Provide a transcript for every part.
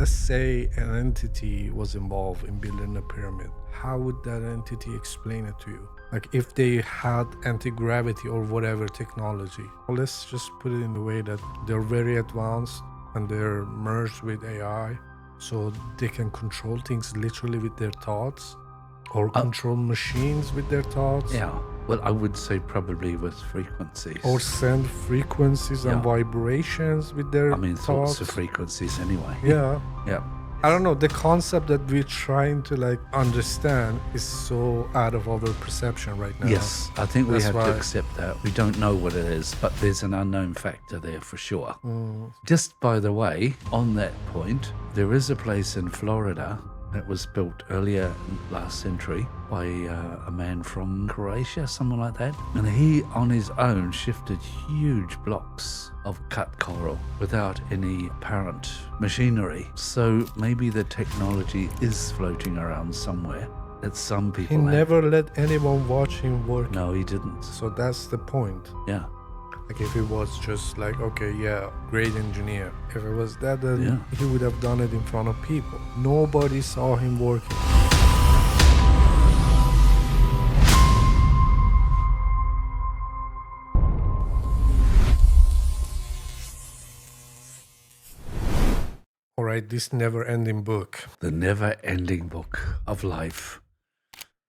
let's say an entity was involved in building a pyramid. How would that entity explain it to you? Like if they had anti-gravity or whatever technology. Well, let's just put it in the way that they're very advanced and they're merged with AI, so they can control things literally with their thoughts, or control machines with their thoughts. Yeah. Well, I would say probably with frequencies. Or send frequencies and vibrations with their thoughts are frequencies anyway. Yeah. Yeah. I don't know, the concept that we're trying to like understand is so out of our perception right now. Yes, I think we have to accept that. We don't know what it is, but there's an unknown factor there for sure. Just by the way, on that point, there is a place in Florida that was built earlier last century by a man from Croatia, something like that. And he, on his own, shifted huge blocks of cut coral without any apparent machinery. So maybe the technology is floating around somewhere that some people never let anyone watch him work. No, he didn't. So that's the point. Yeah. Like if it was just like, okay, yeah, great engineer. If it was that, then he would have done it in front of people. Nobody saw him working. All right, this never-ending book. The never-ending book of life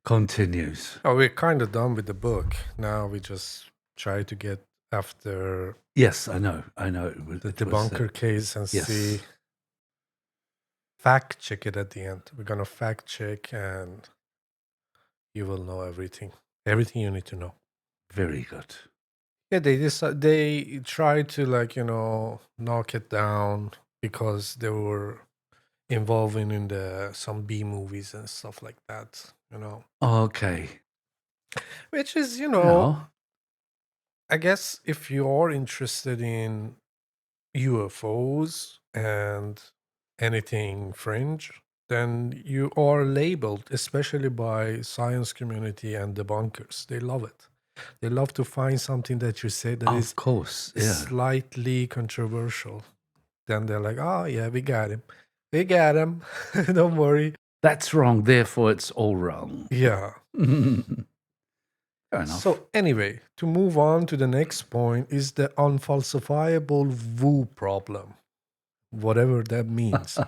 continues. Oh, we're kind of done with the book. Now we just try to get after yes, I know the debunker case and see, fact check it at the end. We're gonna fact check and you will know everything you need to know. Very good. Yeah, they tried to like, knock it down because they were involving in some B movies and stuff like that, Okay. Which is, No. I guess if you are interested in UFOs and anything fringe, then you are labeled, especially by science community and debunkers. They love it. They love to find something that you say that is, of course, slightly controversial. Then they're like, oh yeah, we got him. We got him. Don't worry. That's wrong, therefore it's all wrong. Yeah. Fair enough. So anyway, to move on to the next point is the unfalsifiable woo problem, whatever that means.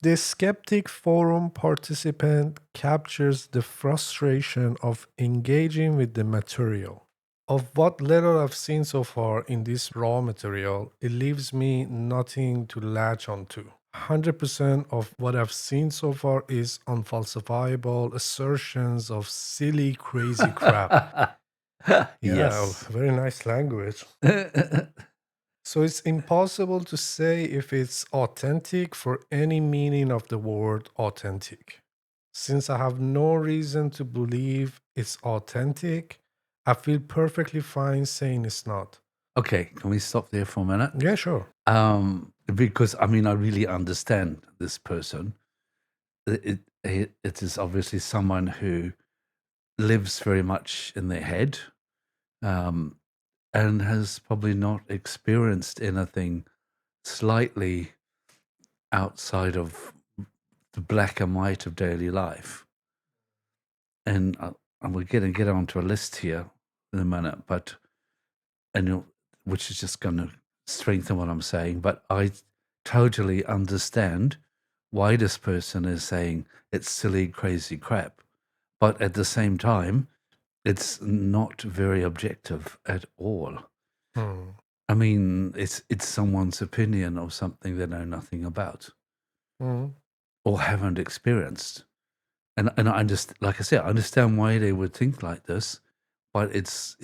The Skeptic forum participant captures the frustration of engaging with the material. Of what little I've seen so far in this raw material, it leaves me nothing to latch onto. 100% of what I've seen so far is unfalsifiable assertions of silly, crazy crap. Yes. Very nice language. So it's impossible to say if it's authentic for any meaning of the word authentic. Since I have no reason to believe it's authentic, I feel perfectly fine saying it's not. Okay, can we stop there for a minute? Yeah, sure. Because I really understand this person. It is obviously someone who lives very much in their head, and has probably not experienced anything slightly outside of the black and white of daily life. And we're going to get onto a list here in a minute, which is just going to strengthen what I'm saying. But I totally understand why this person is saying it's silly, crazy crap. But at the same time, it's not very objective at all. I mean, it's someone's opinion of something they know nothing about or haven't experienced. And I just, like I said, I understand why they would think like this, but it's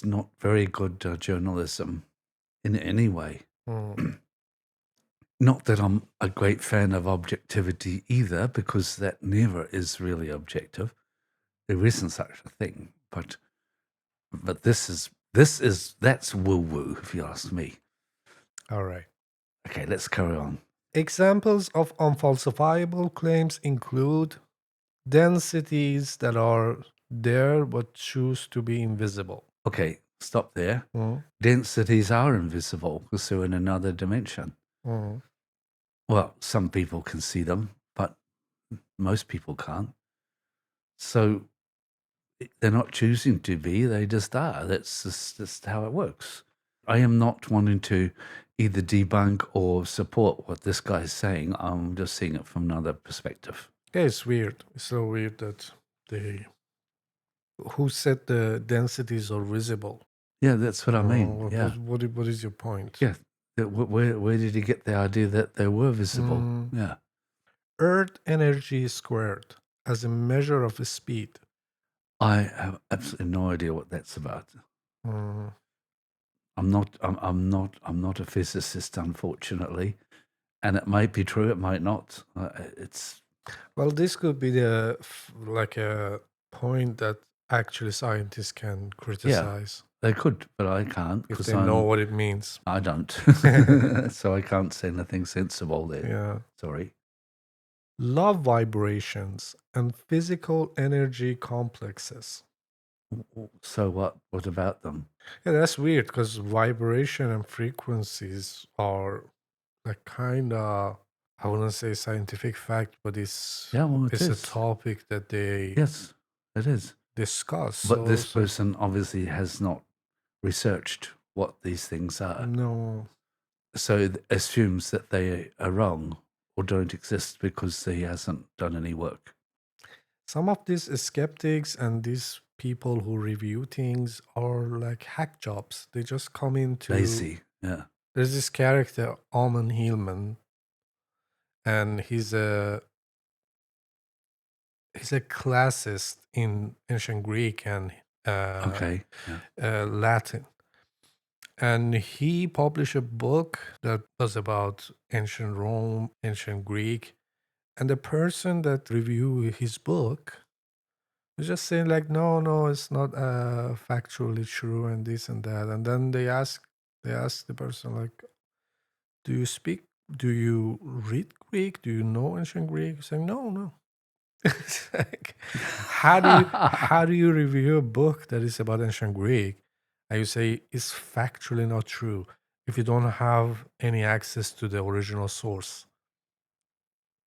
not very good journalism in any way. Not that I'm a great fan of objectivity either, because that never is really objective. There isn't such a thing, but that's woo-woo, if you ask me. All right. Okay, let's carry on. Examples of unfalsifiable claims include densities that are there but choose to be invisible. Okay, stop there. Densities are invisible because they're in another dimension. Well, some people can see them, but most people can't. So they're not choosing to be, they just are. That's just how it works. I am not wanting to either debunk or support what this guy is saying. I'm just seeing it from another perspective. Yeah, it's weird. It's so weird that who said the densities are visible? Yeah, that's what I mean. What is your point? Yeah. Where did he get the idea that they were visible? Yeah. Earth energy squared as a measure of speed. I have absolutely no idea what that's about. I'm not a physicist, unfortunately, and it might be true, it might not. Well, this could be like a point that actually scientists can criticize. They could, but I can't if they know what it means. I don't, so I can't say anything sensible there. Yeah. Sorry. Love vibrations and physical energy complexes. So what? What about them? Yeah, that's weird because vibration and frequencies are like kind of, I wouldn't say scientific fact, but it's a topic that they Yes, it is discuss. But this person obviously has not researched what these things are. No. So it assumes that they are wrong or don't exist because he hasn't done any work. Some of these skeptics and these people who review things are like hack jobs. They just come into lazy. Yeah. There's this character, Alman Hillman, and he's a classist in ancient Greek and Latin. And he published a book that was about ancient Rome, ancient Greek. And the person that reviewed his book was just saying like, no, it's not factually true and this and that. And then they ask the person like, do you read Greek? Do you know ancient Greek? He's saying, no. It's like, how do you review a book that is about ancient Greek and you say it's factually not true if you don't have any access to the original source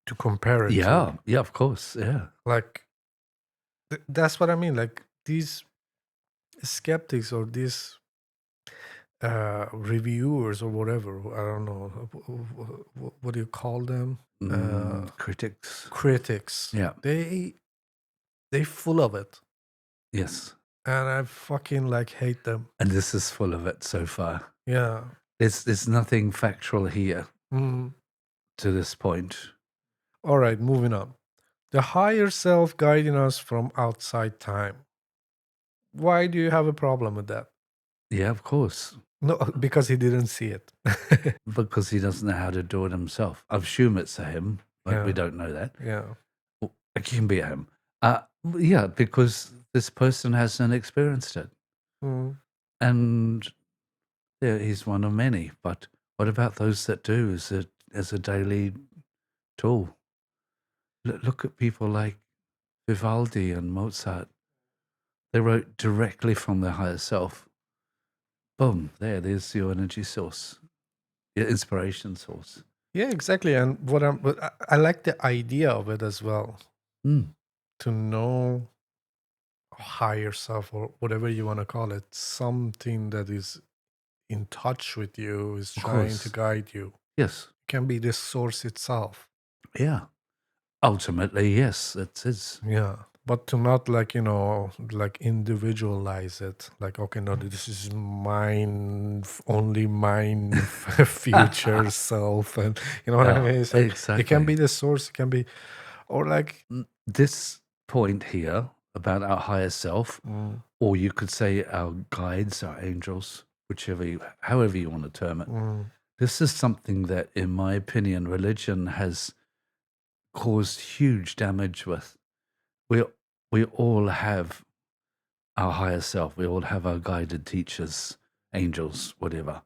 to compare it to? Yeah, of course. Yeah. Like, that's what I mean. Like, these skeptics or these reviewers or whatever, I don't know, what do you call them? Critics. Yeah. They full of it. Yes. And I fucking like hate them. And this is full of it so far. Yeah. There's nothing factual here to this point. All right, moving on. The higher self guiding us from outside time. Why do you have a problem with that? Yeah, of course. No, because he didn't see it. Because he doesn't know how to do it himself. I assume it's a him, but we don't know that. Yeah. It can be a him. Yeah, because this person hasn't experienced it. And yeah, he's one of many. But what about those that do as a daily tool? Look at people like Vivaldi and Mozart. They wrote directly from their higher self. Boom, there's your energy source, your inspiration source. Yeah, exactly. And I like the idea of it as well. To know higher self or whatever you want to call it, something that is in touch with you, is trying to guide you. Yes. It can be the source itself. Yeah. Ultimately, yes, it is. Yeah. But to not like individualize it, like, okay, no, this is only mine future self. And you know what I mean? So exactly. It can be the source, it can be, or like this point here about our higher self, or you could say our guides, our angels, however you want to term it. This is something that, in my opinion, religion has caused huge damage with. We all have our higher self. We all have our guided teachers, angels, whatever.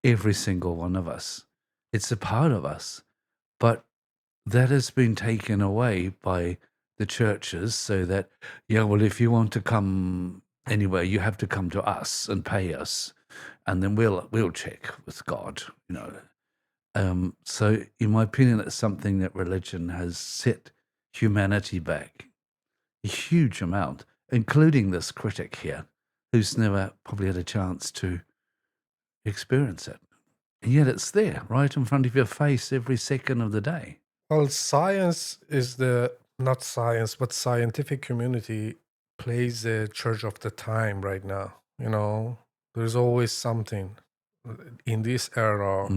Every single one of us. It's a part of us. But that has been taken away by the churches, so that, well, if you want to come anywhere, you have to come to us and pay us, and then we'll check with God, So, in my opinion, it's something that religion has set humanity back a huge amount, including this critic here, who's never probably had a chance to experience it. And yet it's there, right in front of your face every second of the day. Well, science is not science, but scientific community plays the church of the time right now. There's always something. In this era,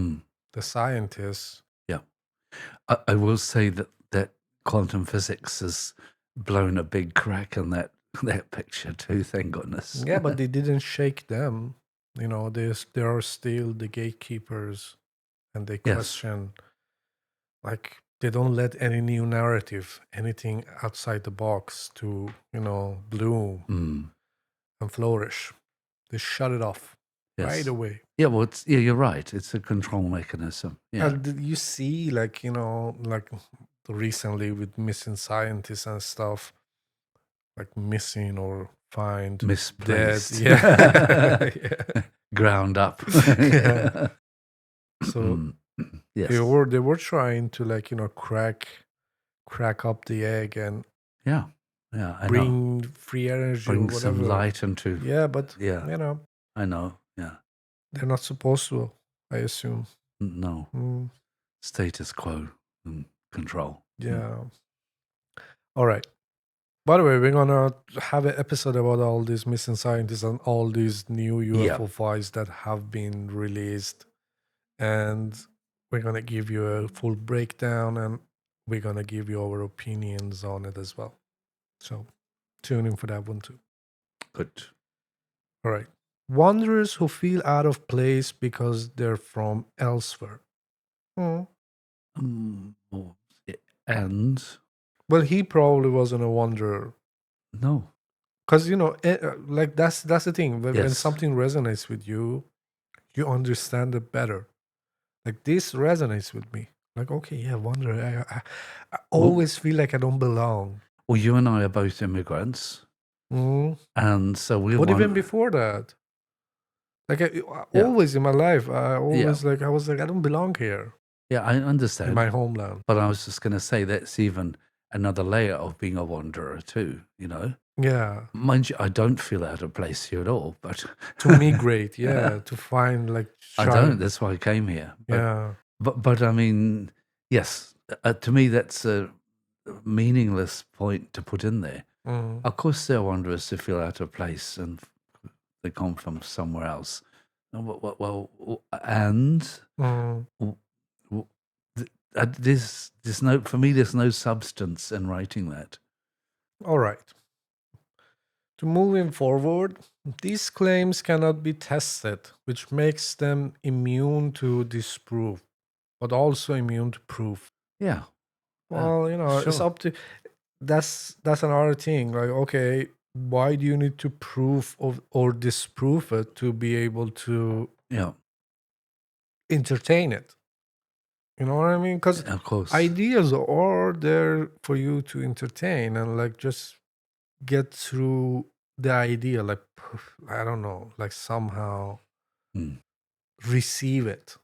the scientists. Yeah. I will say that quantum physics has blown a big crack in that picture too, thank goodness. Yeah, but they didn't shake them. They are still the gatekeepers, and they Yes. question, like, they don't let any new narrative, anything outside the box to, bloom and flourish. They shut it off right Yes. away. Yeah, well, you're right. It's a control mechanism. Yeah. And you see, like, like recently with missing scientists and stuff, like missing or find Misplaced. dead. Yeah. Yeah. Ground up. Yeah. So yes. they were trying to, like, crack up the egg and Yeah. I bring free energy bring or whatever. some light into. Yeah, but Yeah. I know. Yeah. They're not supposed to, I assume. No. Status quo and control. Yeah. All right. By the way, we're gonna have an episode about all these missing scientists and all these new UFO files that have been released, and we're gonna give you a full breakdown, and we're gonna give you our opinions on it as well. So tune in for that one too. Good. All right. Wanderers who feel out of place because they're from elsewhere. And well, he probably wasn't a wanderer. No, because like that's the thing. When something resonates with you, you understand it better. Like, this resonates with me. Like, okay, yeah, wanderer. I always feel like I don't belong. Well, you and I are both immigrants, and so we. But even before that, like, always in my life, I was like, I don't belong here. Yeah, I understand. In my homeland. But I was just going to say that's even another layer of being a wanderer too, Yeah. Mind you, I don't feel out of place here at all, but to migrate, to find, like, I don't. That's why I came here. But, But I mean, yes, to me that's a meaningless point to put in there. Of course, there are wanderers who feel out of place and they come from somewhere else. Well, and there's no, for me, there's no substance in writing that. All right. To moving forward, these claims cannot be tested, which makes them immune to disproof, but also immune to proof. Yeah. Well, it's up to. That's another thing. Like, okay, why do you need to prove or disprove it to be able to entertain it? You know what I mean? Because of course, ideas are there for you to entertain and, like, just get through the idea. Like, I don't know, like, somehow receive it.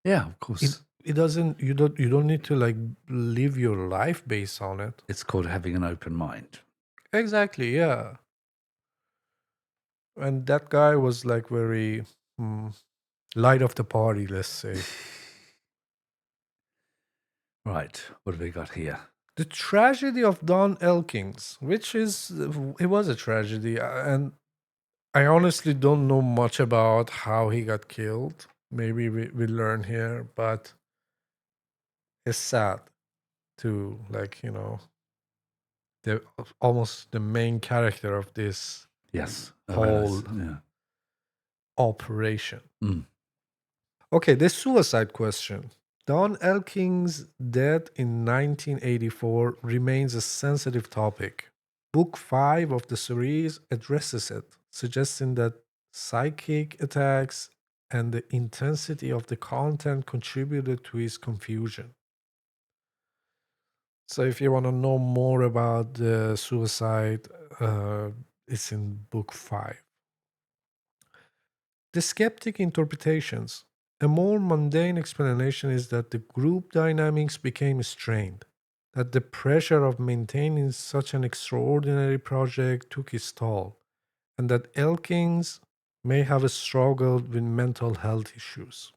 Yeah, of course. It doesn't. You don't need to, like, live your life based on it. It's called having an open mind. Exactly. Yeah. And that guy was, like, very light of the party, let's say. Right. What have we got here? The tragedy of Don Elkins, it was a tragedy, and I honestly don't know much about how he got killed. Maybe we learn here, but it's sad to, like, almost the main character of this whole operation. Okay, the suicide question. Don Elkins' death in 1984 remains a sensitive topic. Book 5 of the series addresses it, suggesting that psychic attacks and the intensity of the content contributed to his confusion. So if you want to know more about the suicide, it's in book 5. The skeptic interpretations. A more mundane explanation is that the group dynamics became strained, that the pressure of maintaining such an extraordinary project took its toll, and that Elkins may have struggled with mental health issues.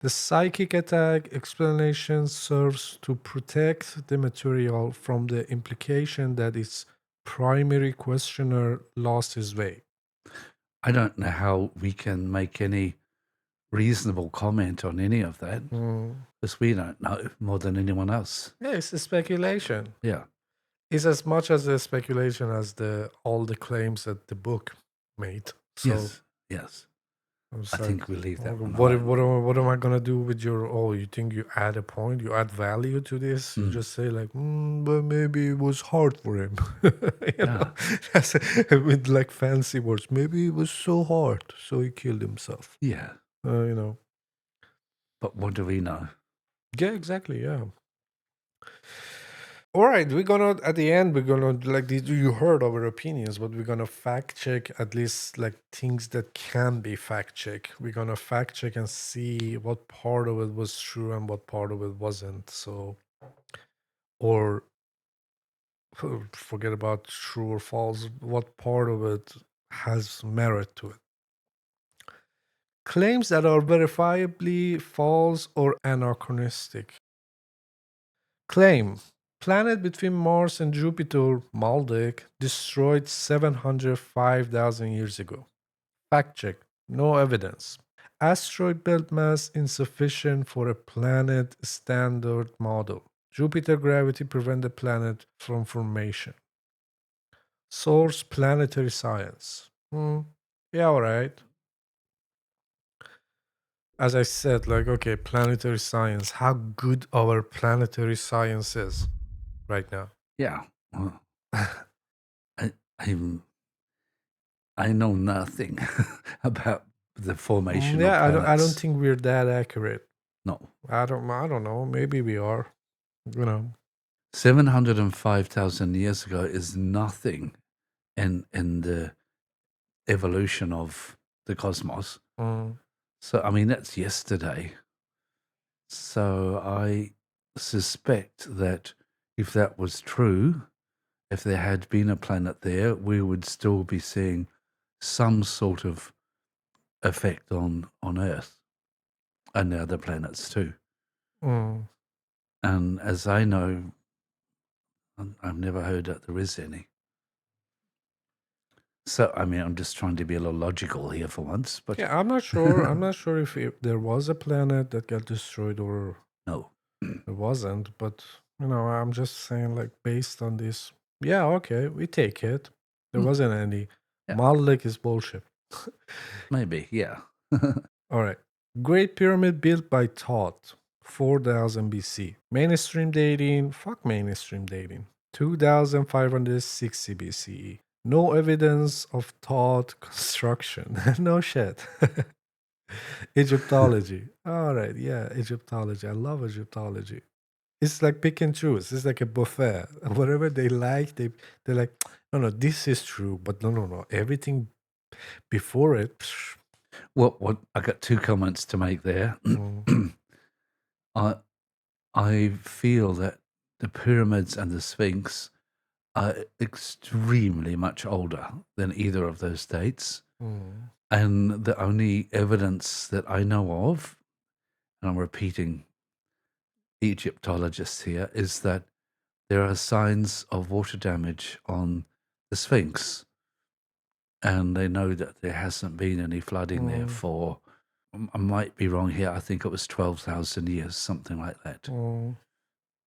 The psychic attack explanation serves to protect the material from the implication that its primary questioner lost his way. I don't know how we can make any reasonable comment on any of that because we don't know more than anyone else. Yeah, it's a speculation. Yeah. It's as much as a speculation as all the claims that the book made. So Yes. I was I like, think we leave that one what, alone. what am I going to do with your, you think you add a point, you add value to this? You just say like, but maybe it was hard for him. you know? That's with like fancy words. Maybe it was so hard, so he killed himself. Yeah. You know. But what do we know? Yeah, exactly. Yeah. All right, we're gonna at the end we're gonna you heard our opinions, but we're gonna fact check at least like things that can be fact checked. We're gonna fact check and see what part of it was true and what part of it wasn't. So, or forget about true or false. What part of it has merit to it? Claims that are verifiably false or anachronistic. Claim: planet between Mars and Jupiter, Maldek, destroyed 705,000 years ago. Fact check: no evidence. Asteroid belt mass insufficient for a planet standard model. Jupiter gravity prevent the planet from formation. Source: planetary science. Yeah, alright. As I said, like, okay, planetary science. How good our planetary science is right now. Yeah. I know nothing about the formation of planets. I don't think we're that accurate. No. I don't know. Maybe we are. 705,000 years ago is nothing in the evolution of the cosmos. So, I mean, that's yesterday. So I suspect that if that was true, if there had been a planet there, we would still be seeing some sort of effect on Earth and the other planets too. And as I know, I've never heard that there is any. So, I mean, I'm just trying to be a little logical here for once. But yeah, I'm not sure. I'm not sure if there was a planet that got destroyed or no, there wasn't. But I'm just saying, like, based on this, yeah, okay, we take it. There wasn't any. Yeah. Maldek is bullshit. Maybe, yeah. All right. Great Pyramid built by Thoth, 4000 BC. Mainstream dating, fuck mainstream dating. 2560 BCE. No evidence of Thoth construction. No shit. Egyptology. All right, yeah, Egyptology. I love Egyptology. It's like pick and choose. It's like a buffet. Whatever they like, they're like, no, this is true, but no. Everything before it. Psh. What I got two comments to make there. I feel that the pyramids and the Sphinx are extremely much older than either of those dates. And the only evidence that I know of, and I'm repeating Egyptologists here, is that there are signs of water damage on the Sphinx. And they know that there hasn't been any flooding there for, I might be wrong here, I think it was 12,000 years, something like that.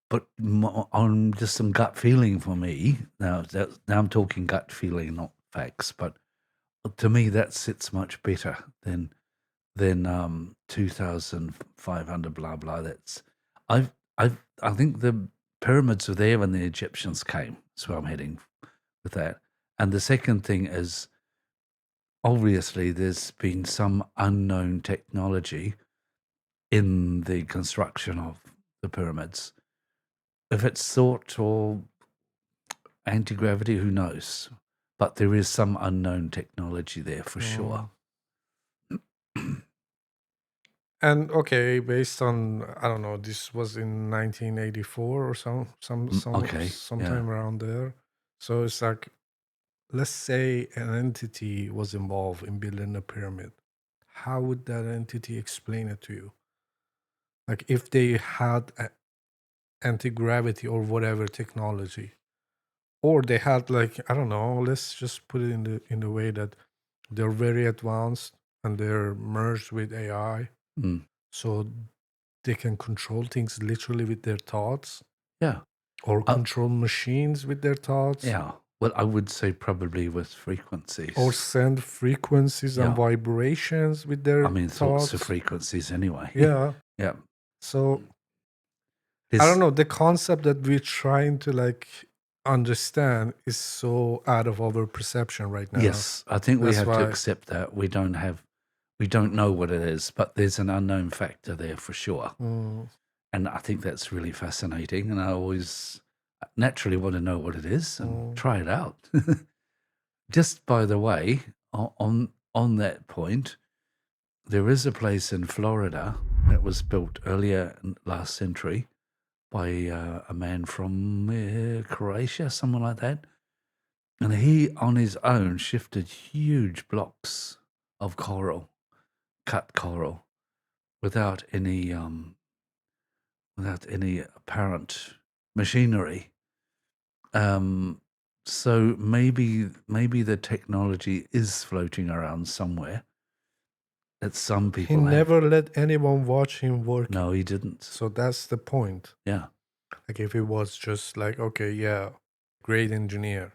But on just some gut feeling for me, now I'm talking gut feeling, not facts, but to me that sits much better than 2,500 blah blah. That's I think the pyramids were there when the Egyptians came. That's where I'm heading with that. And the second thing is, obviously there's been some unknown technology in the construction of the pyramids. If it's thought or anti-gravity, who knows? But there is some unknown technology there for sure. And okay, based on, I don't know, this was in 1984 or Okay, sometime around there. So it's like, let's say an entity was involved in building a pyramid. How would that entity explain it to you? Like if they had anti-gravity or whatever technology, or they had, like, I don't know, let's just put it in the way that they're very advanced and they're merged with AI, so they can control things literally with their thoughts, yeah, or control machines with their thoughts, yeah. Well, I would say probably with frequencies, or send frequencies and vibrations with their I mean, thoughts are thoughts. frequencies anyway. Yeah. Yeah. So I don't know, the concept that we're trying to like understand is so out of our perception right now. Yes, I think we have to accept that we don't know what it is, but there's an unknown factor there for sure. And I think that's really fascinating. And I always naturally want to know what it is and try it out. Just by the way, on that point, there is a place in Florida that was built earlier last century by a man from Croatia, someone like that. And he, on his own, shifted huge blocks of coral, cut coral, without any apparent machinery. So maybe the technology is floating around somewhere that some people He never let anyone watch him work. No, he didn't. So that's the point. Yeah. Like if it was just like, okay, yeah, great engineer.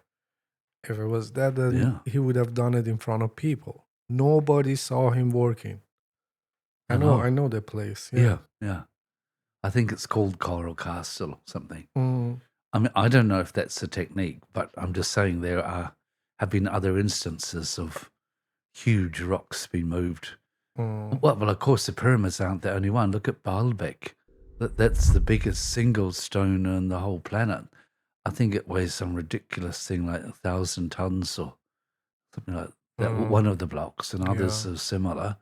If it was that, then he would have done it in front of people. Nobody saw him working. I know the place. Yeah. Yeah. I think it's called Coral Castle or something. Mm. I mean, I don't know if that's the technique, but I'm just saying there have been other instances of huge rocks being moved. Well, of course, the pyramids aren't the only one. Look at Baalbek. That's the biggest single stone on the whole planet. I think it weighs some ridiculous thing like 1,000 tons or something like that. One of the blocks, and others are similar.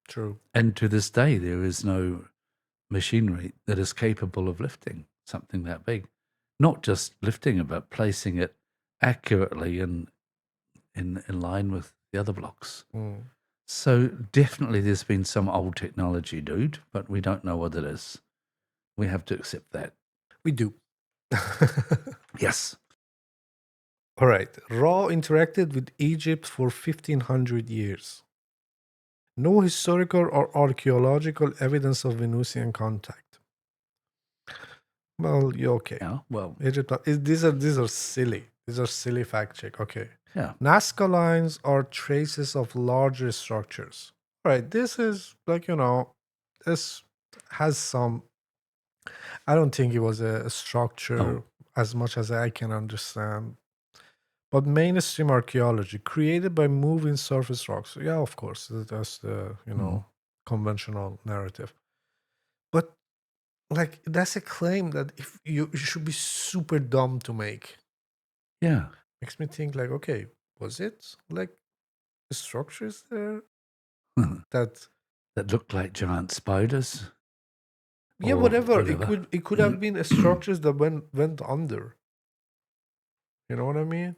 True. And to this day, there is no machinery that is capable of lifting something that big. Not just lifting it, but placing it accurately in line with the other blocks. So definitely there's been some old technology, dude, but we don't know what it is. We have to accept that. We do. Yes. All right. Ra interacted with Egypt for 1,500 years. No historical or archaeological evidence of Venusian contact. Well, you're okay. Yeah, well, Egypt. These are silly. These are silly fact check. Okay. Yeah. Nazca lines are traces of larger structures. Right. This is like, this has some. I don't think it was a structure as much as I can understand. But mainstream archaeology created by moving surface rocks. Yeah, of course. That's the, conventional narrative. But like that's a claim that if you should be super dumb to make. Yeah. Makes me think like, okay, was it like structures there that looked like giant spiders? Yeah, whatever. It could have been structures that went under. You know what I mean?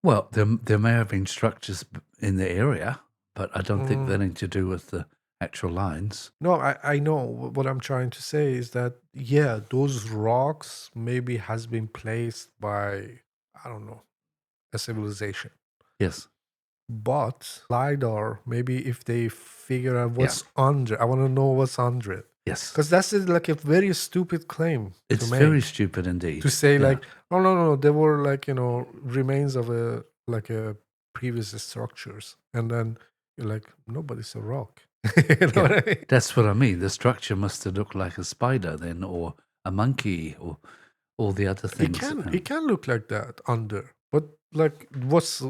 Well, there may have been structures in the area, but I don't think they're anything to do with the actual lines. No, I know. What I'm trying to say is that, yeah, those rocks maybe has been placed by, I don't know, a civilization. Yes. But LiDAR, maybe if they figure out what's under, I want to know what's under it. Yes. Because that's like a very stupid claim It's to make. very stupid indeed. To say like, no, there were like, remains of a previous structures. And then you're like, nobody's a rock. You know what I mean? That's what I mean. The structure must have looked like a spider then, or a monkey, or all the other things. It can look like that under, but like what's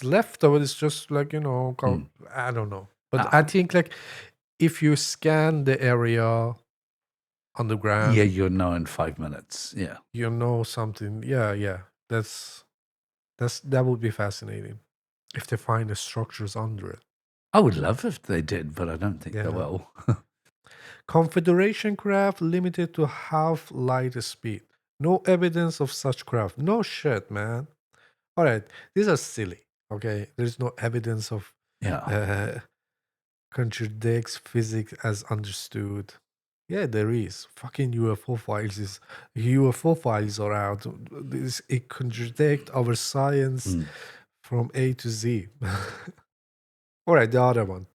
left of it is just like, I don't know. But I think like if you scan the area underground, yeah, you'll know in 5 minutes. Yeah, you know something. Yeah. That would be fascinating if they find the structures under it. I would love if they did, but I don't think they will. Confederation craft limited to half light speed. No evidence of such craft. No shit, man. All right, these are silly. Okay, there's no evidence of Yeah. uh, contradicts physics as understood. Yeah, there is. Fucking UFO files are out. It contradict our science Mm. from A to Z. All right, the other one.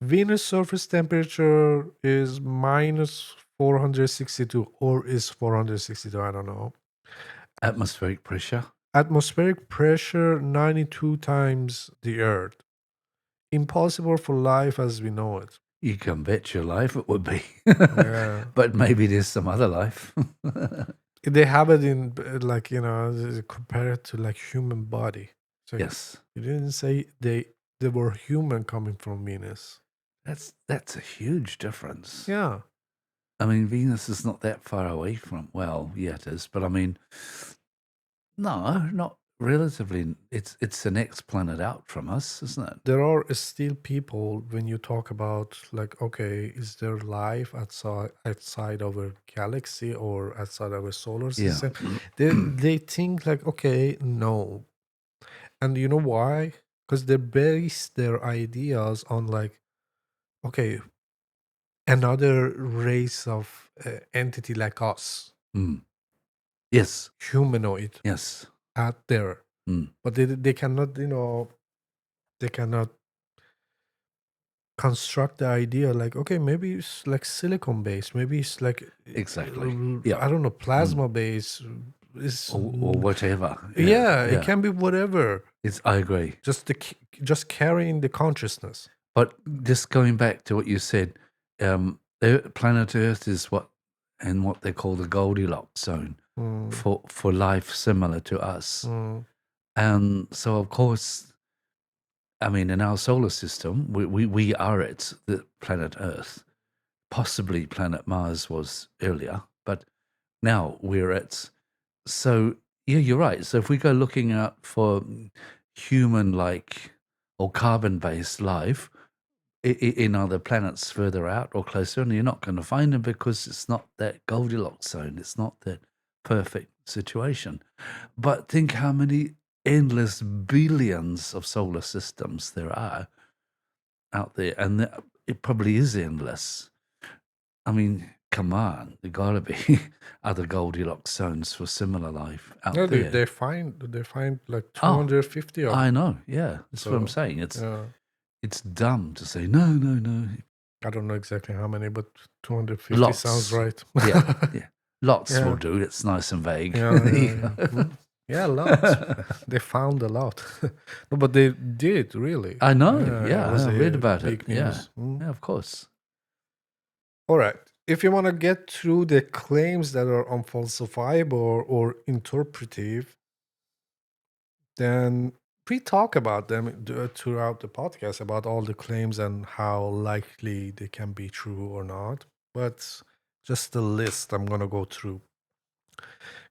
Venus surface temperature is minus 462 or is 462, I don't know. Atmospheric pressure. Atmospheric pressure 92 times the Earth. Impossible for life as we know it. You can bet your life it would be. Yeah. But maybe there's some other life. They have it in like, compare it to like human body. So Yes. you didn't say they were human coming from Venus. That's a huge difference. Yeah. I mean, Venus is not that far away from. Well, yeah, it is, but I mean, no, not relatively. It's the next planet out from us, isn't it? There are still people when you talk about like, okay, is there life outside of a galaxy or outside of a solar Yeah. system? They think like, okay, no. And you know why? Because they base their ideas on like, okay, another race of entity like us, Mm. Yes. humanoid Yes. out there. Mm. But they cannot, they cannot construct the idea like, okay, maybe it's like silicon based, maybe it's like Exactly. Yeah. I don't know, plasma based. It's, Or whatever. yeah, it can be whatever. I agree. Just carrying the consciousness. But just going back to what you said, planet Earth is what they call the Goldilocks zone for life similar to us. And so, of course, I mean, in our solar system, we are at the planet Earth. Possibly planet Mars was earlier, but now we're at. So, yeah, you're right. So if we go looking out for human-like or carbon-based life in other planets further out or closer, and you're not going to find them because it's not that Goldilocks zone. It's not that perfect situation. But think how many endless billions of solar systems there are out there, and it probably is endless. I mean, come on, there got to be other Goldilocks zones for similar life out No, there. they find like 250 of them. I know, yeah, that's what I'm saying. It's dumb to say no. I don't know exactly how many, but 250 Lots. sounds right. Yeah. Lots Yeah. will do. It's nice and vague. Yeah, lots. They found a lot. No, but they did really. I know. it Yeah, was I a read about it. big news. Yeah, of course. All right. If you want to get through the claims that are unfalsifiable or interpretive, then we talk about them throughout the podcast about all the claims and how likely they can be true or not. But just the list I'm going to go through.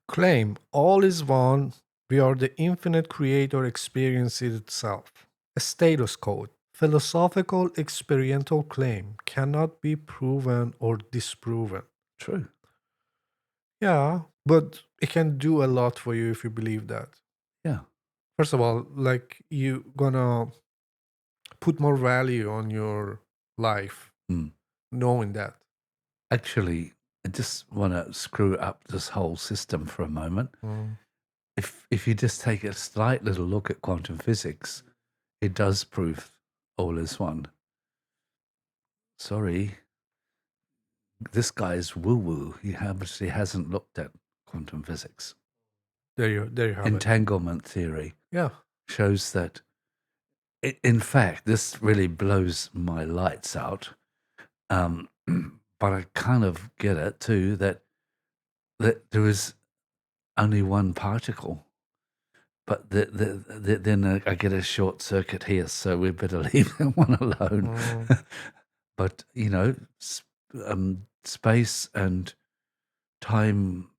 Claim all is one. We are the infinite creator experience itself. A status code. Philosophical experiential claim cannot be proven or disproven. True. Yeah, but it can do a lot for you if you believe that. Yeah. First of all, like you gonna put more value on your life knowing that. Actually, I just want to screw up this whole system for a moment. If you just take a slight little look at quantum physics, it does prove all is one. Sorry, this guy's woo-woo. He obviously hasn't looked at quantum physics. There you have Entanglement theory. Yeah. Shows that, in fact, this really blows my lights out. But I kind of get it too, that there is only one particle. But then I get a short circuit here, so we better leave that one alone. But, space and time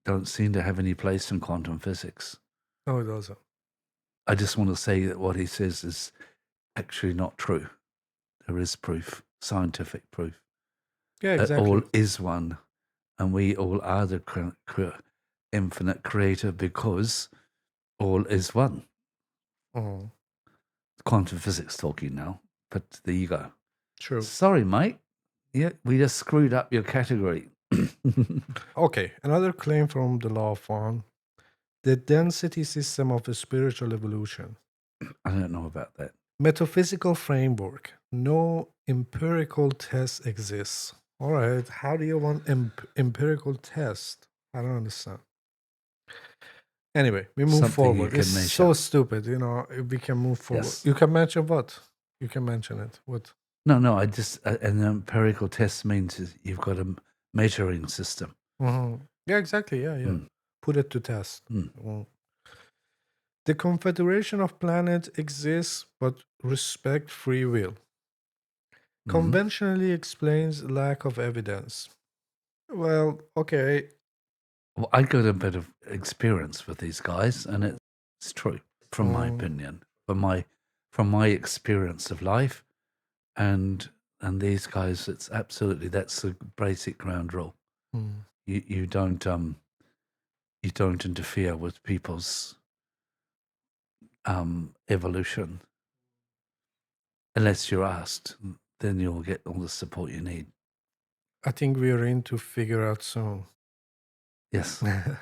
don't seem to have any place in quantum physics. No, it doesn't. I just want to say that what he says is actually not true. There is proof, scientific proof. Yeah, All exactly. is one, and we all are the infinite creator because all is one. Mhm. Quantum physics talking now, but there you go. True. Sorry, mate. Yeah, we just screwed up your category. Okay, another claim from the law of one: the density system of a spiritual evolution. I don't know about that. Metaphysical framework. No empirical test exists. All right, how do you want empirical test? I don't understand. Anyway, we move Something you forward. It's can measure. so stupid, you know. We can move forward. Yes. You can mention what? You can mention it. What? No, I just, an empirical test means you've got a measuring system. Yeah, exactly. Yeah, yeah. Mm. Put it to test. Mm. The Confederation of Planets exists, but respect free will. Conventionally explains lack of evidence. Well, okay. Well, I got a bit of experience with these guys, and it's true, from my opinion, from my experience of life, and these guys, it's absolutely, that's the basic ground rule. You don't interfere with people's evolution unless you're asked. Then you'll get all the support you need. I think we are in to figure out soon. Yes. Yeah,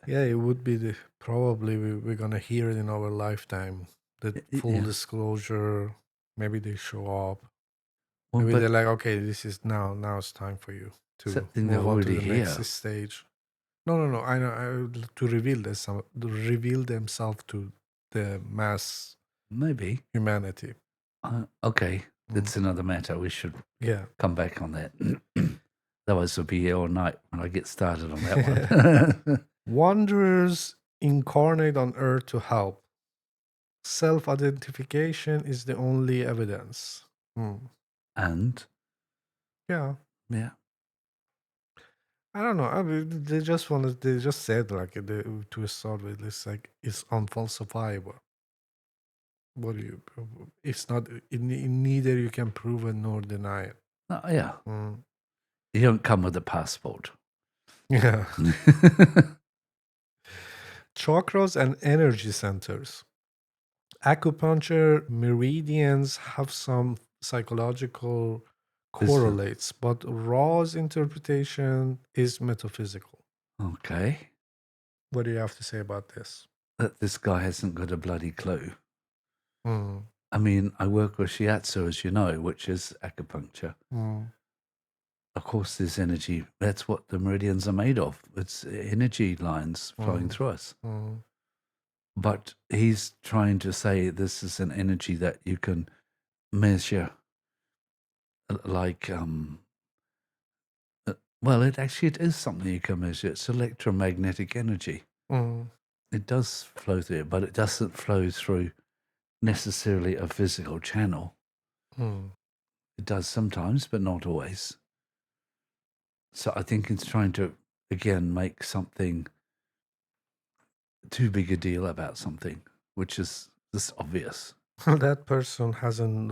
it would be probably we're gonna hear it in our lifetime. The full disclosure. Maybe they show up. Well, Maybe but they're like, okay, this is now it's time for you to something they're move on to already the next here. stage. No. I know to reveal this, to reveal themselves to the mass Maybe. humanity. Okay, that's another matter. We should come back on that. Otherwise, we'll be here all night when I get started on that one. Wanderers incarnate on Earth to help. Self-identification is the only evidence. And Yeah. I don't know. I mean, they just wanted. They just said like to start with, it's like it's unfalsifiable. What do you? It's not. Neither you can prove it nor deny it. yeah, you don't come with a passport. Yeah. Chakras and energy centers. Acupuncture meridians have some psychological correlates, but Raw's interpretation is metaphysical. Okay. What do you have to say about this? That this guy hasn't got a bloody clue. Mm. I mean, I work with shiatsu, as you know, which is acupuncture. Of course, there's energy. That's what the meridians are made of. It's energy lines flowing through us. But he's trying to say this is an energy that you can measure, like, well, it is something you can measure. It's electromagnetic energy. It does flow through, but it doesn't flow through necessarily a physical channel. It does sometimes, but not always. So I think it's trying to, again, make something too big a deal about something, which is just obvious. That person hasn't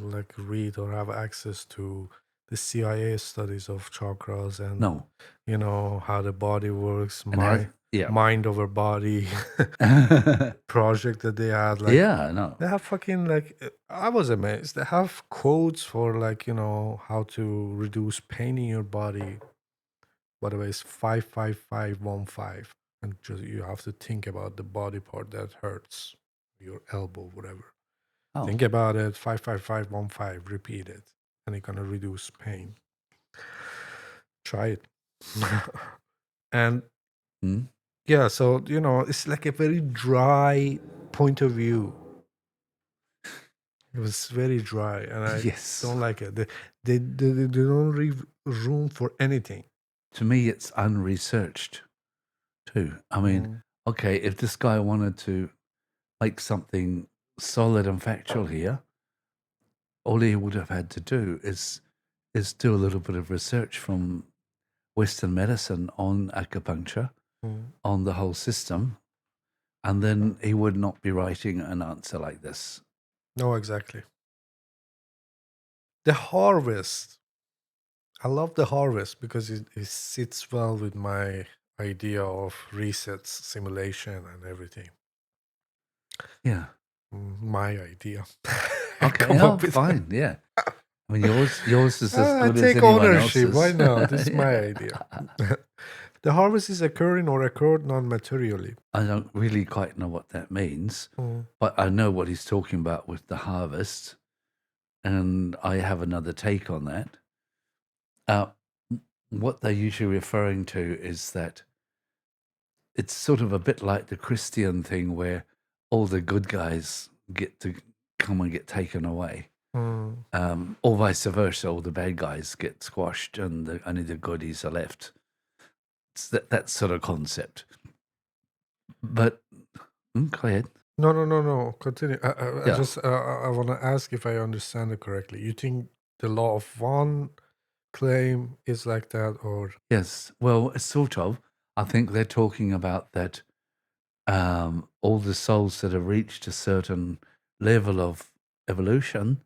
like read or have access to the CIA studies of chakras and you know how the body works, mind over body project that they had. Like, they have fucking like I was amazed. They have codes for like, you know, how to reduce pain in your body. By the way, it's 55515, and just you have to think about the body part that hurts, your elbow, whatever. Think about it, 55515, repeat it, and it's gonna reduce pain. Try it. And yeah, so you know, it's like a very dry point of view. It was very dry, and I don't like it. They don't leave room for anything. To me, it's unresearched too. I mean, okay, if this guy wanted to make something solid and factual here, all he would have had to do is do a little bit of research from Western medicine on acupuncture, on the whole system, and then he would not be writing an answer like this. No, exactly. The harvest. I love the harvest because it sits well with my idea of resets, simulation, and everything. Yeah. My idea. I Okay. come Oh, up with. fine. Yeah. I mean, yours is as I good as take anyone ownership. Why else's. not? This is my Yeah. idea. The harvest is occurring or occurred non-materially. I don't really quite know what that means, Mm. but I know what he's talking about with the harvest, and I have another take on that. Uh, what they're usually referring to is that it's sort of a bit like the Christian thing where all the good guys get to come and get taken away. Mm. Or vice versa, all the bad guys get squashed and only the goodies are left. It's that sort of concept. But go ahead. No. Continue. I Yeah. just I want to ask if I understand it correctly. You think the law of one claim is like that, or Yes. Well, sort of. I think they're talking about that all the souls that have reached a certain level of evolution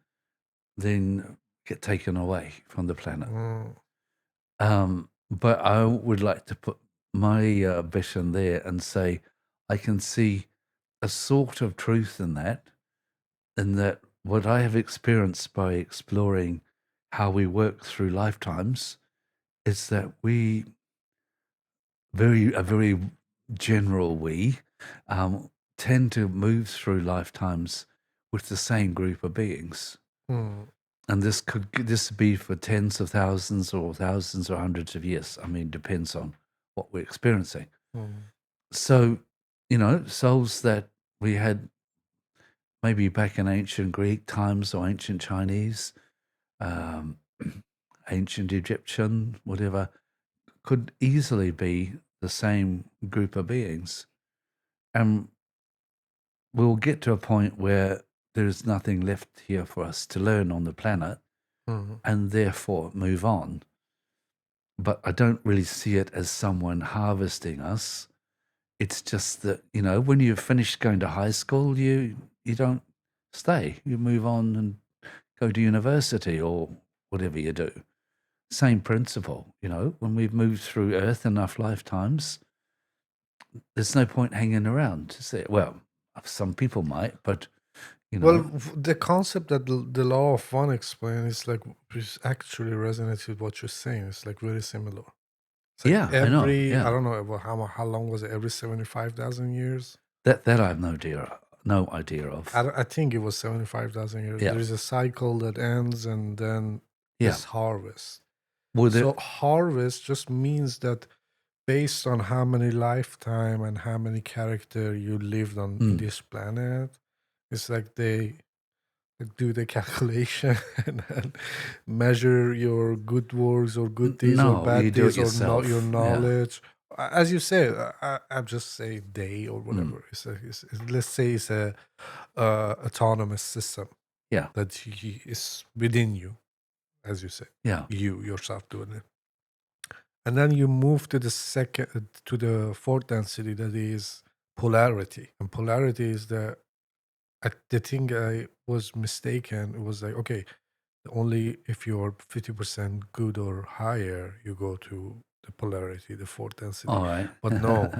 then get taken away from the planet. Mm. But I would like to put my vision there and say I can see a sort of truth in that what I have experienced by exploring how we work through lifetimes is that a very general tend to move through lifetimes with the same group of beings. Mm. And this be for tens of thousands or hundreds of years. I mean, depends on what we're experiencing. Mm. So, souls that we had maybe back in ancient Greek times or ancient Chinese, um, ancient Egyptian, whatever, could easily be the same group of beings. And we'll get to a point where there's nothing left here for us to learn on the planet Mm. and therefore move on. But I don't really see it as someone harvesting us. It's just that, when you've finished going to high school, you don't stay. You move on and go to university or whatever you do. Same principle, when we've moved through Earth enough lifetimes, there's no point hanging around. Is there? Well, some people might, but Well, the concept that the law of one explains is like is actually resonates with what you're saying. It's like very similar. It's like yeah, I know. I Yeah, don't know about how long was it? Every 75,000 years. that I have no idea of. I think it was 75,000 years. Yeah, There is a cycle that ends, and then yeah. this harvest. Well, So harvest just means that based on how many lifetime and how many character you lived on in this planet, it's like they do the calculation and measure your good works or good deeds or no, you bad do it deeds or not your yourself. Yeah. knowledge. As you say, I'm just say they or Mm. whatever. Let's say it's a autonomous system Yeah. that is within you, as you say. Yeah. You yourself doing it, and then you move to the fourth density that is polarity, and polarity is the thing I was mistaken. It was like, okay, only if you're 50% good or higher, you go to the polarity, the fourth density. All right. But no,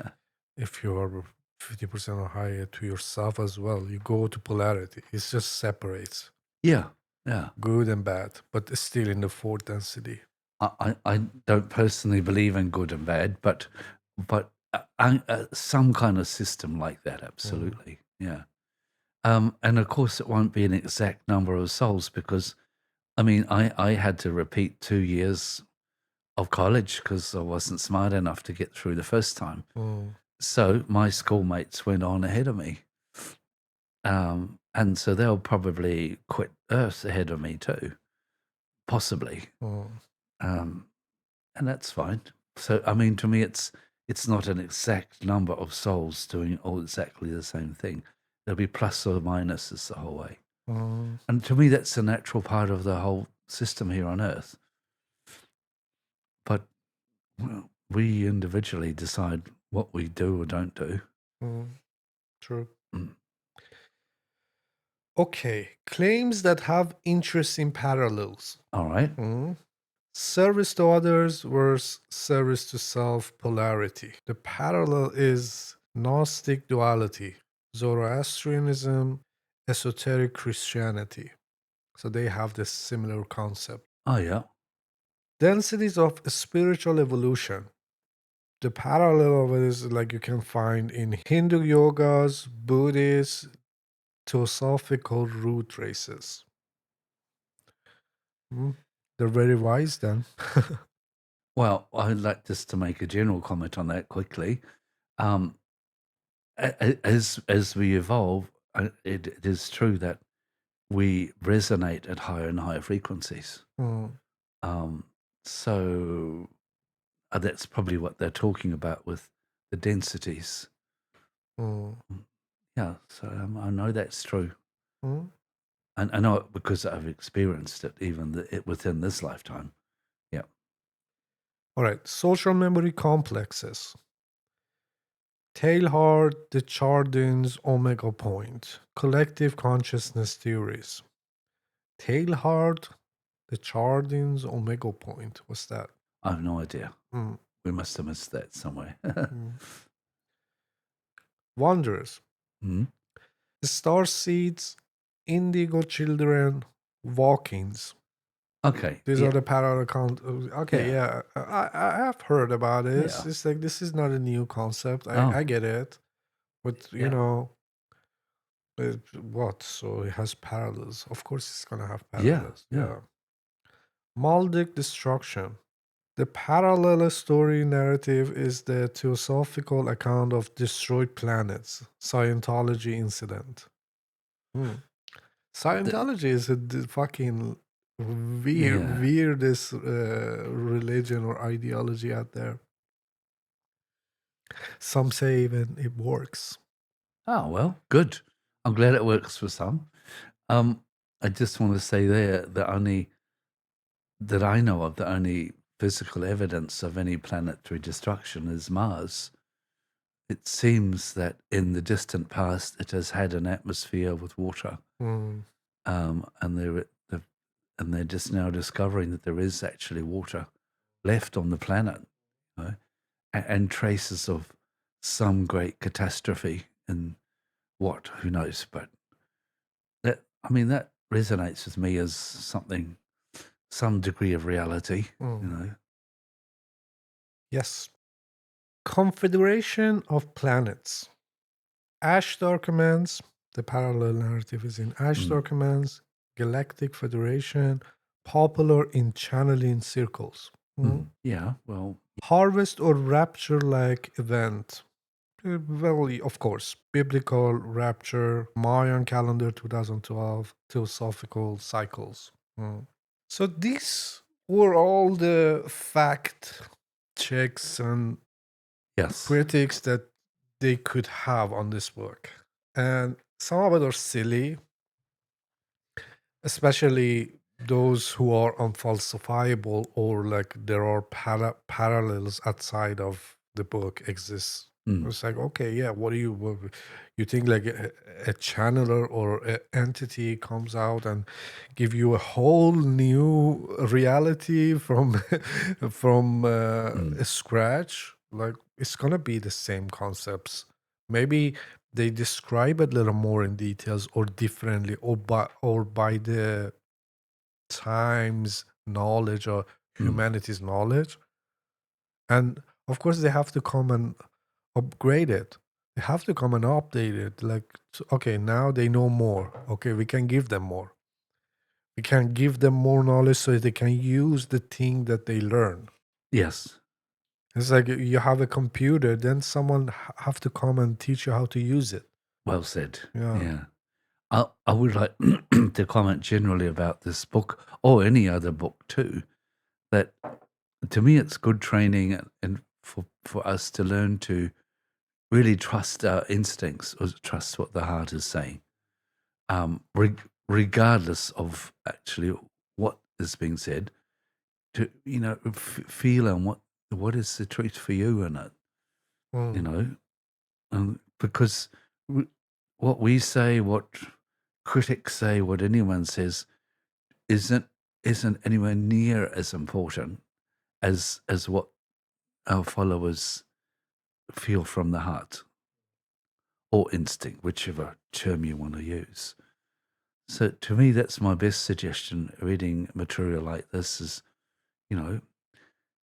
if you're 50% or higher to yourself as well, you go to polarity. It just separates Yeah. Yeah. good and bad, but it's still in the fourth density. I don't personally believe in good and bad, but some kind of system like that, absolutely. Yeah. And of course, it won't be an exact number of souls because, I mean, I had to repeat 2 years of college because I wasn't smart enough to get through the first time. Mm. So my schoolmates went on ahead of me. And so they'll probably quit Earth ahead of me too, possibly. Mm. And that's fine. So, I mean, to me, it's not an exact number of souls doing all exactly the same thing. There'll be plus or minuses the whole way. Mm. And to me, that's a natural part of the whole system here on Earth. But we individually decide what we do or don't do. Mm. True. Mm. Okay, claims that have interesting parallels. All right. Service to others versus service to self polarity. The parallel is Gnostic duality, Zoroastrianism, esoteric Christianity. So they have this similar concept. Oh, yeah. Densities of spiritual evolution. The parallel of it is like you can find in Hindu yogas, Buddhist, Theosophical root races. They're very wise then. Well, I'd like just to make a general comment on that quickly. As we evolve, it is true that we resonate at higher and higher frequencies. So that's probably what they're talking about with the densities. Yeah, so I know that's true. And I know it because I've experienced it even within this lifetime. Yeah. All right, social memory complexes. Teilhard, the Chardin's omega point, collective consciousness theories. Teilhard, the Chardin's omega point. What's that? I have no idea. We must have missed that somewhere. Wanderers. The Starseeds, Indigo Children, Walk-ins. Okay. These are the parallel account. Okay, Yeah. I have heard about it. Yeah. It's like this is not a new concept. Oh. I get it, but you Yeah. know, what? So it has parallels. Of course, it's gonna have parallels. Yeah. Maldek destruction. The parallel story narrative is the theosophical account of destroyed planets, Scientology incident. Scientology is a fucking weirdest religion or ideology out there. Some say even it works. Oh, well, good. I'm glad it works for some. I just want to say there that I know of, the only physical evidence of any planetary destruction is Mars. It seems that in the distant past it has had an atmosphere with water, and they're just now discovering that there is actually water left on the planet, you know, and traces of some great catastrophe and who knows, but that resonates with me as some degree of reality, you know. Yes. Confederation of planets. Ashtar commands, the parallel narrative is in Ashtar commands, Galactic Federation, popular in channeling circles. Yeah, well, Harvest or rapture like event. Well, of course, biblical rapture, Mayan calendar 2012, theosophical cycles. So these were all the fact checks and yes. critics that they could have on this book. And some of it are silly, especially those who are unfalsifiable or like there are parallels outside of the book exists. It's like, okay, yeah, what you think like a channeler or an entity comes out and give you a whole new reality from scratch? Like it's gonna be the same concepts. Maybe they describe it a little more in details or differently or by the times knowledge or humanity's knowledge. And of course they have to come and upgrade it. They have to come and update it. Like, okay, now they know more. Okay, we can give them more. We can give them more knowledge so they can use the thing that they learn. Yes. It's like you have a computer, then someone have to come and teach you how to use it. Well said. Yeah. I would like to comment generally about this book or any other book too, that to me it's good training and for us to learn to really trust our instincts or trust what the heart is saying, regardless of actually what is being said, to feel and what is the truth for you in it, you know, because what we say, what critics say, what anyone says, isn't isn't anywhere near as important as what our followers feel from the heart or instinct, whichever term you want to use. So to me, that's my best suggestion. Reading material like this is,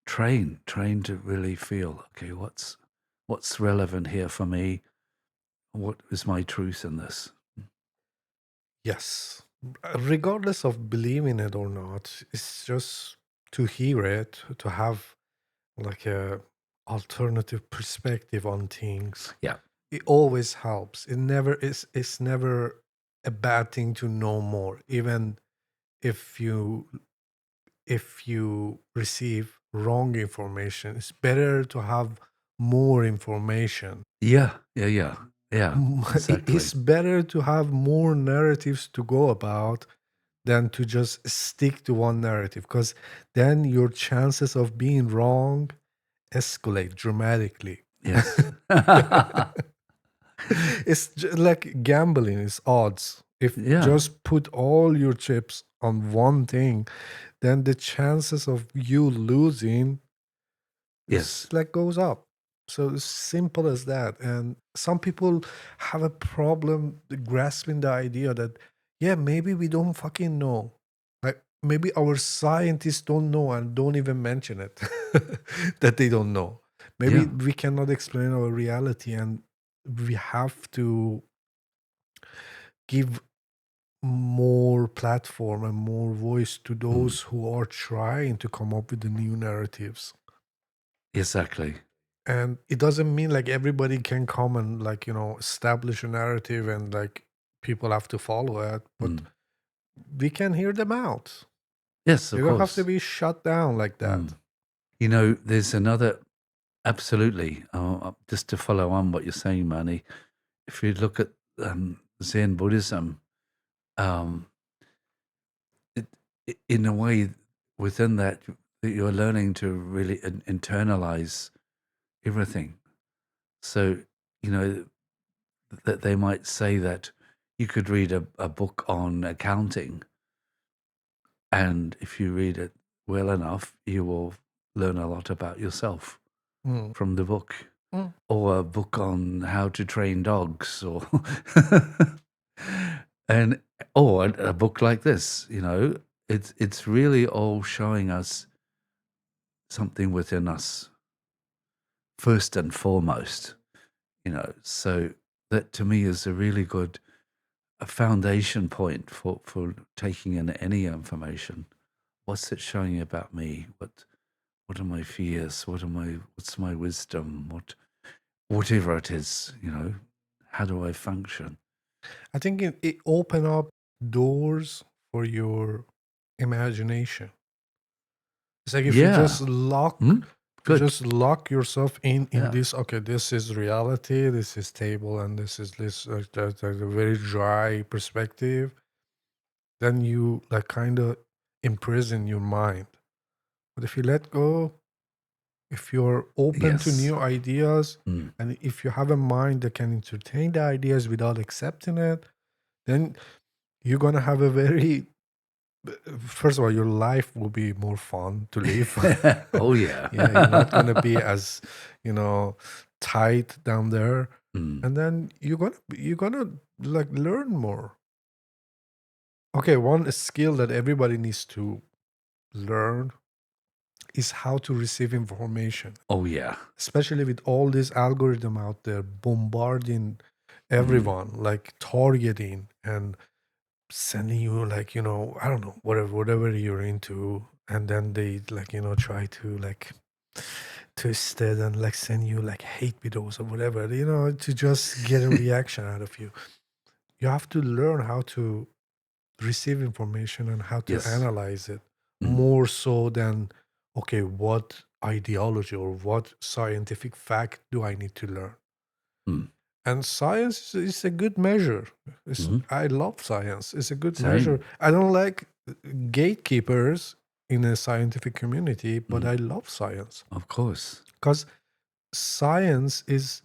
train to really feel, okay, what's relevant here for me? What is my truth in this? Yes. Regardless of believing it or not, it's just to hear it, to have like a alternative perspective on things. Yeah. It always helps. It's never a bad thing to know more, even if you receive wrong information. It's better to have more information. Yeah. Exactly. It's better to have more narratives to go about than to just stick to one narrative, because then your chances of being wrong escalate dramatically. Yes. It's like gambling, it's odds. If Yeah. just put all your chips on one thing, then the chances of you losing Yes. like goes up. So it's simple as that. And some people have a problem grasping the idea that, yeah, maybe we don't fucking know. Like maybe our scientists don't know and don't even mention it that they don't know. Maybe Yeah. we cannot explain our reality, and we have to give more platform and more voice to those who are trying to come up with the new narratives. Exactly. And it doesn't mean like everybody can come and like establish a narrative and like people have to follow it, but we can hear them out. Yes, of You don't have course. to be shut down like that. There's another, absolutely, just to follow on what you're saying, Manny, if you look at Zen Buddhism, in a way, within that, you're learning to really internalize everything. So, that they might say that you could read a book on accounting, and if you read it well enough, you will learn a lot about yourself from the book. Or a book on how to train dogs, or or a book like this. It's really all showing us something within us first and foremost. So that to me is a really good foundation point for taking in any information. What's it showing about me? What are my fears? What's my wisdom? Whatever it is, how do I function? I think it open up doors for your imagination. It's like if you Yeah. just lock if you Good. just lock yourself in Yeah. this, okay, this is reality, this is table, and this is this that's a very dry perspective, then you like kind of imprison your mind. But if you let go, if you're open to Yes. new ideas, and if you have a mind that can entertain the ideas without accepting it, then you're gonna have a very, first of all, your life will be more fun to live. Oh yeah. Yeah, you're not gonna be as tight down there, and then you're gonna like learn more. Okay, one skill that everybody needs to learn is how to receive information, Oh yeah. especially with all this algorithm out there bombarding everyone, like targeting and sending you like I don't know, whatever you're into, and then they like try to like twist it and like send you like hate videos or whatever, to just get a reaction out of you. You have to learn how to receive information and how to Yes. analyze it more so than, okay, what ideology or what scientific fact do I need to learn? And science is a good measure. I love science. It's a good measure. Same. I don't like gatekeepers in a scientific community, but I love science Of course. because science is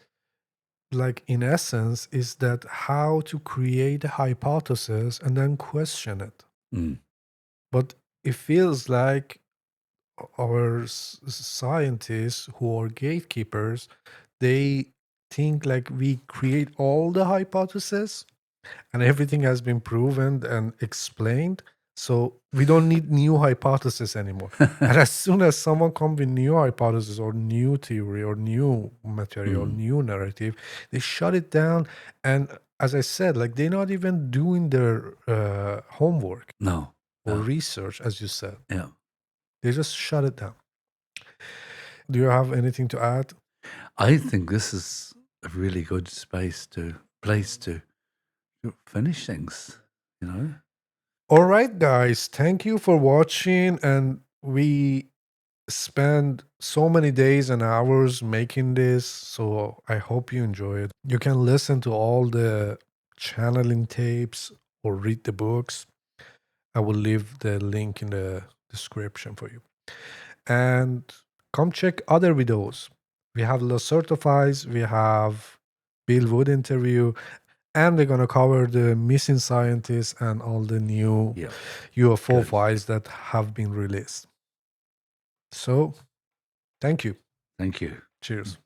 like, in essence, is that how to create a hypothesis and then question it. But it feels like our scientists who are gatekeepers, they think like we create all the hypotheses and everything has been proven and explained. So we don't need new hypothesis anymore. And as soon as someone comes with new hypothesis or new theory or new material, new narrative, they shut it down. And as I said, like they're not even doing their homework No. or research, as you said. Yeah. They just shut it down. Do you have anything to add? I think this is a really good place to finish things, you know? All right, guys. Thank you for watching. And we spend so many days and hours making this. So I hope you enjoy it. You can listen to all the channeling tapes or read the books. I will leave the link in the description for you. And come check other videos. We have Los Certifies, we have Bill Wood interview, and we're gonna cover the missing scientists and all the new UFO files that have been released. So, thank you. Thank you. Cheers.